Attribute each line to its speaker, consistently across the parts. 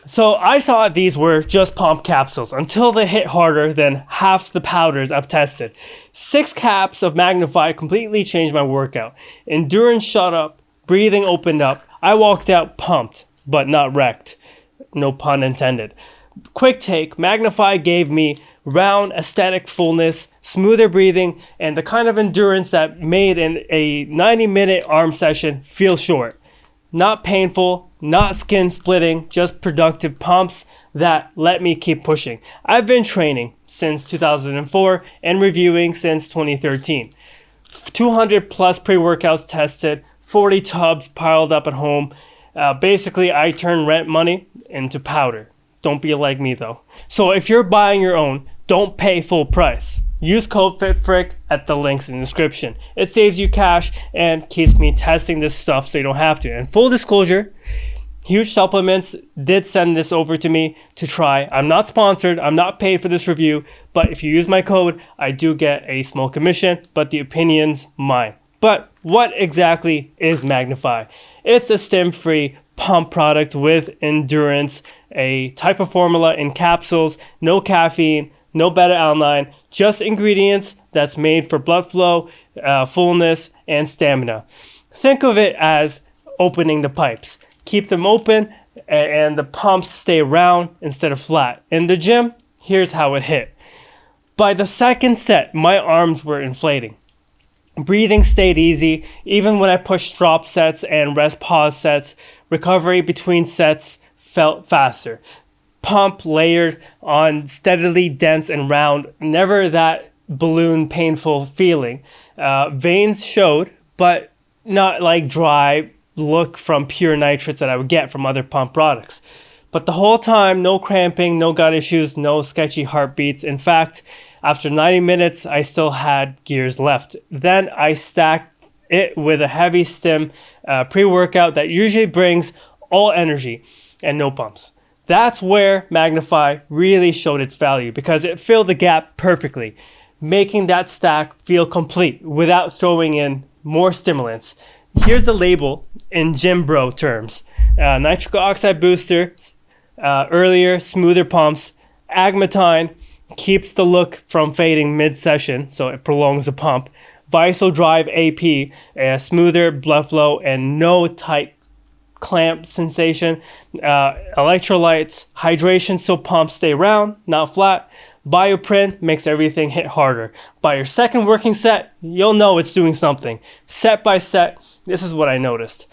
Speaker 1: So I thought these were just pump capsules until they hit harder than half the powders I've tested. 6 caps of Magnify completely changed my workout. Endurance shot up, breathing opened up. I walked out pumped, but not wrecked. No pun intended. Quick take, Magnify gave me round aesthetic fullness, smoother breathing, and the kind of endurance that made a 90-minute arm session feel short. Not painful, not skin splitting, just productive pumps that let me keep pushing. I've been training since 2004 and reviewing since 2013. 200 plus pre-workouts tested, 40 tubs piled up at home. Basically, I turn rent money into powder. Don't be like me though. So if you're buying your own, don't pay full price. Use code FITFRIC at the links in the description. It saves you cash and keeps me testing this stuff so you don't have to. And full disclosure, Huge Supplements did send this over to me to try. I'm not sponsored. I'm not paid for this review. But if you use my code, I do get a small commission. But the opinion's mine. But what exactly is Magnify? It's a stim-free pump product with endurance, a type of formula in capsules, no caffeine, no beta-alanine, just ingredients that's made for blood flow, fullness, and stamina. Think of it as opening the pipes. Keep them open and the pumps stay round instead of flat. In the gym, here's how it hit. By the second set, my arms were inflating. Breathing stayed easy, even when I pushed drop sets and rest pause sets. Recovery between sets felt faster. Pump layered on steadily dense and round, never that balloon painful feeling. Veins showed, but not like dry look from pure nitrates that I would get from other pump products. But the whole time, no cramping, no gut issues, no sketchy heartbeats. In fact, after 90 minutes, I still had gears left. Then I stacked it with a heavy stim pre-workout that usually brings all energy and no pumps. That's where Magnify really showed its value because it filled the gap perfectly, making that stack feel complete without throwing in more stimulants. Here's the label in gym bro terms. Nitric oxide booster, earlier, smoother pumps. Agmatine keeps the look from fading mid-session, so it prolongs the pump. Visal Drive AP, smoother blood flow and no tight clamp sensation. Electrolytes, hydration so pumps stay round, not flat. Bioprint makes everything hit harder. By your second working set, you'll know it's doing something. Set by set, this is what I noticed.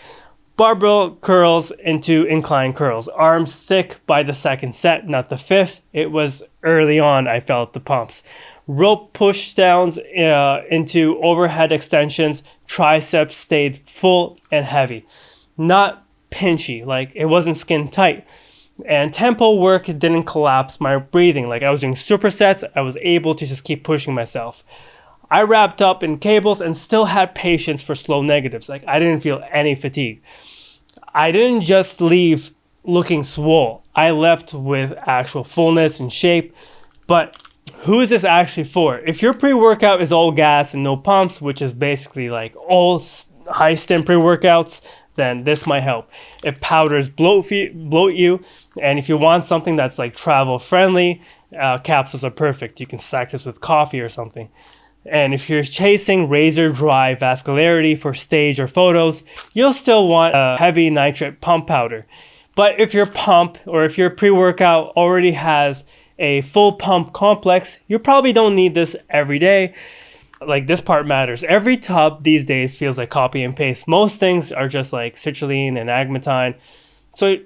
Speaker 1: Barbell curls into incline curls. Arms thick by the second set, not the fifth. It was early on I felt the pumps. Rope push downs into overhead extensions. Triceps stayed full and heavy. Not pinchy, like it wasn't skin tight. And tempo work didn't collapse my breathing. Like I was doing supersets, I was able to just keep pushing myself. I wrapped up in cables and still had patience for slow negatives. Like I didn't feel any fatigue. I didn't just leave looking swole. I left with actual fullness and shape. But who is this actually for? If your pre-workout is all gas and no pumps, which is basically like all high stim pre-workouts, then this might help. If powders bloat you, and if you want something that's like travel friendly, capsules are perfect. You can stack this with coffee or something. And if you're chasing razor dry vascularity for stage or photos, you'll still want a heavy nitrate pump powder. But if your pump or if your pre-workout already has a full pump complex, you probably don't need this every day. Like this part matters. Every tub these days feels like copy and paste. Most things are just like citrulline and agmatine. So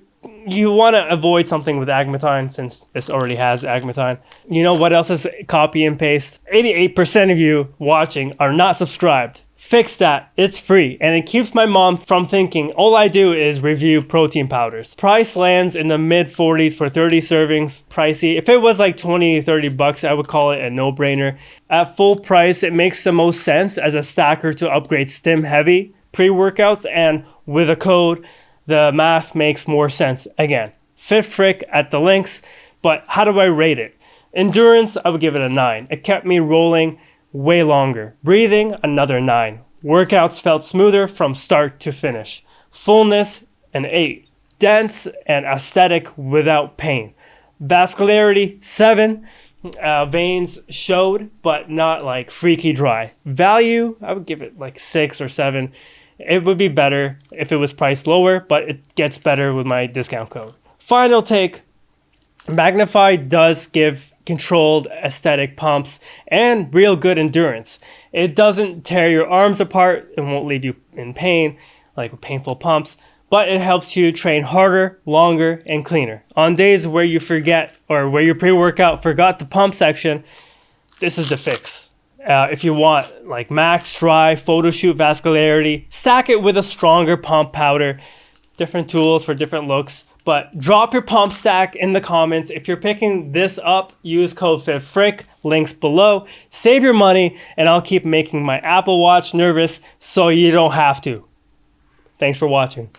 Speaker 1: you want to avoid something with agmatine since this already has agmatine. You know what else is copy and paste? 88% of you watching are not subscribed. Fix that. It's free. And it keeps my mom from thinking all I do is review protein powders. Price lands in the mid 40s for 30 servings. Pricey. If it was like 20, 30 bucks, I would call it a no-brainer. At full price, it makes the most sense as a stacker to upgrade stim heavy pre-workouts. And with a code, the math makes more sense. Again, FitFric at the links. But how do I rate it? Endurance, I would give it a 9. It kept me rolling way longer. Breathing, another 9. Workouts felt smoother from start to finish. Fullness, an 8. dense and aesthetic without pain. Vascularity 7. Veins showed, but not like freaky dry. Value, I would give it like 6 or 7. It would be better if it was priced lower, but it gets better with my discount code. Final take, Magnify does give controlled aesthetic pumps and real good endurance. It doesn't tear your arms apart and won't leave you in pain, like with painful pumps, but it helps you train harder, longer, and cleaner. On days where you forget or where your pre-workout forgot the pump section, this is the fix. If you want like max dry photo shoot vascularity, stack it with a stronger pump powder. Different tools for different looks, but drop your pump stack in the comments. If you're picking this up, use code FITFRICK, links below. Save your money, and I'll keep making my Apple Watch nervous so you don't have to. Thanks for watching.